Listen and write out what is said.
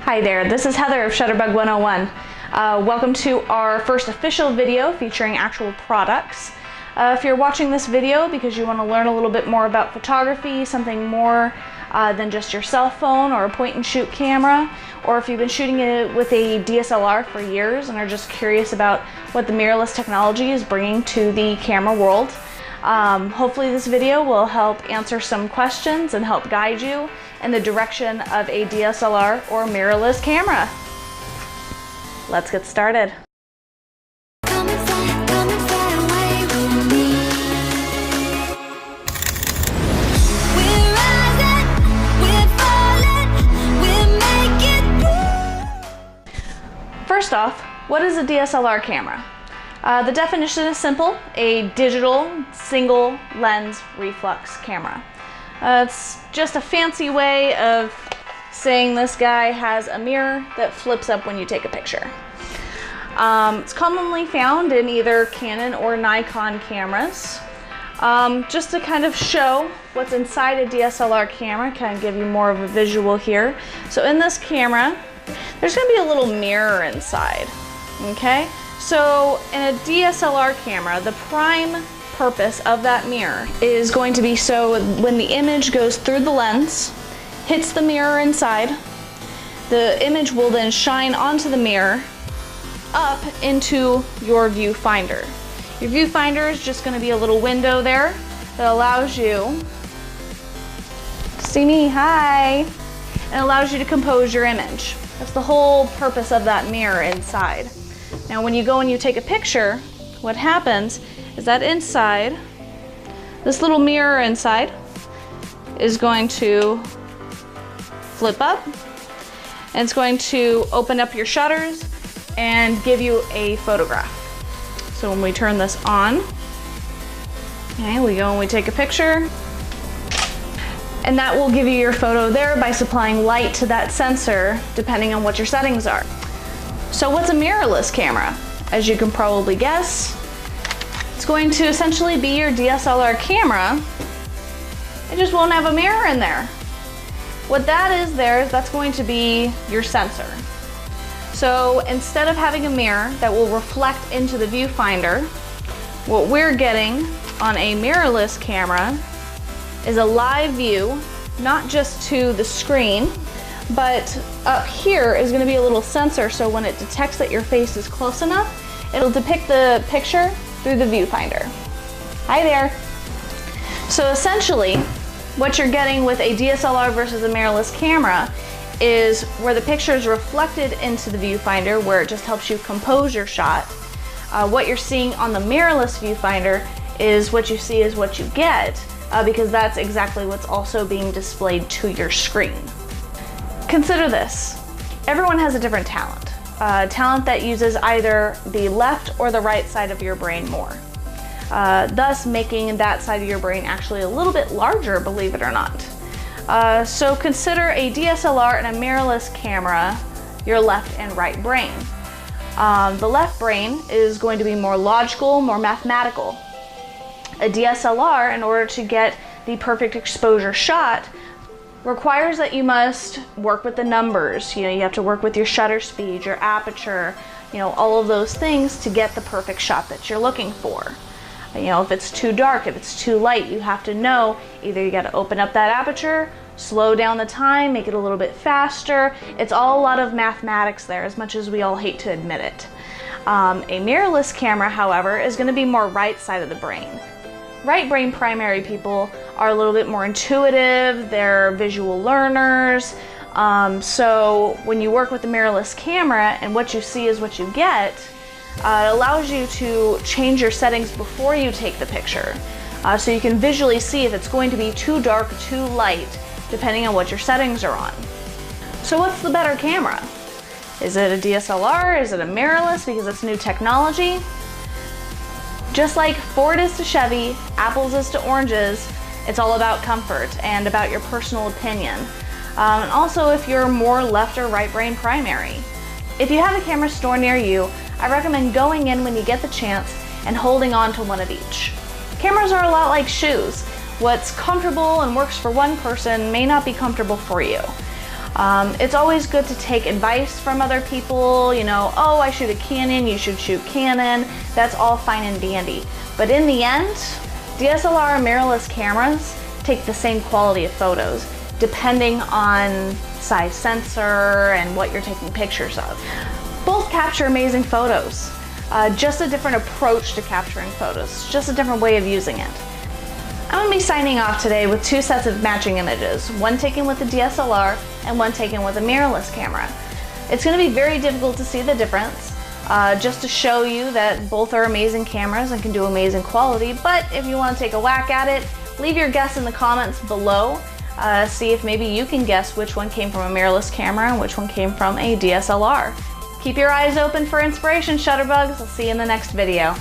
Hi there, this is Heather of Shutterbug 101. Welcome to our first official video featuring actual products. If you're watching this video because you want to learn a little bit more about photography, something more than just your cell phone or a point and shoot camera, or if you've been shooting it with a DSLR for years and are just curious about what the mirrorless technology is bringing to the camera world, hopefully this video will help answer some questions and help guide you in the direction of a DSLR or mirrorless camera. Let's get started. First off, what is a DSLR camera? The definition is simple: a digital single lens reflex camera. It's just a fancy way of saying this guy has a mirror that flips up when you take a picture. It's commonly found in either Canon or Nikon cameras. Just to kind of show what's inside a DSLR camera, kind of give you more of a visual here. So in this camera, there's going to be a little mirror inside, okay? So in a DSLR camera, the prime purpose of that mirror is going to be so when the image goes through the lens, hits the mirror inside, the image will then shine onto the mirror up into your viewfinder. Your viewfinder is just going to be a little window there that allows you, see me, hi, and allows you to compose your image. That's the whole purpose of that mirror inside. Now when you go and you take a picture, what happens is that inside, this little mirror inside is going to flip up, and it's going to open up your shutters and give you a photograph. So when we turn this on, okay, we go and we take a picture, and that will give you your photo there by supplying light to that sensor depending on what your settings are. So what's a mirrorless camera? As you can probably guess, it's going to essentially be your DSLR camera. It just won't have a mirror in there. What that is there, that's going to be your sensor. So instead of having a mirror that will reflect into the viewfinder, what we're getting on a mirrorless camera is a live view, not just to the screen, but up here is going to be a little sensor, so when it detects that your face is close enough, it'll depict the picture through the viewfinder. Hi there. So essentially, what you're getting with a DSLR versus a mirrorless camera is where the picture is reflected into the viewfinder, where it just helps you compose your shot. What you're seeing on the mirrorless viewfinder is what you see is what you get, because that's exactly what's also being displayed to your screen. Consider this. Everyone has a different talent. Talent that uses either the left or the right side of your brain more. Thus making that side of your brain actually a little bit larger, believe it or not. So consider a DSLR and a mirrorless camera your left and right brain. The left brain is going to be more logical, more mathematical. A DSLR, in order to get the perfect exposure shot, requires that you must work with the numbers. You know, you have to work with your shutter speed, your aperture, you know, all of those things to get the perfect shot that you're looking for. You know, if it's too dark, if it's too light, you have to know either you got to open up that aperture, slow down the time, make it a little bit faster. It's all a lot of mathematics there, as much as we all hate to admit it. A mirrorless camera, however, is going to be more right side of the brain. Right brain primary people are a little bit more intuitive, they're visual learners, so when you work with the mirrorless camera and what you see is what you get, it allows you to change your settings before you take the picture, so you can visually see if it's going to be too dark or too light depending on what your settings are on. So what's the better camera? Is it a DSLR? Is it a mirrorless because it's new technology? Just like Ford is to Chevy, apples is to oranges, it's all about comfort and about your personal opinion. And also if you're more left or right brain primary. If you have a camera store near you, I recommend going in when you get the chance and holding on to one of each. Cameras are a lot like shoes. What's comfortable and works for one person may not be comfortable for you. It's always good to take advice from other people, you know, oh, I shoot a Canon, you should shoot Canon. That's all fine and dandy. But in the end, DSLR mirrorless cameras take the same quality of photos, depending on size sensor and what you're taking pictures of. Both capture amazing photos, just a different approach to capturing photos, just a different way of using it. I'm going to be signing off today with two sets of matching images, one taken with the DSLR and one taken with a mirrorless camera. It's going to be very difficult to see the difference, just to show you that both are amazing cameras and can do amazing quality, but if you want to take a whack at it, leave your guess in the comments below. See if maybe you can guess which one came from a mirrorless camera and which one came from a DSLR. Keep your eyes open for inspiration, Shutterbugs. I'll see you in the next video.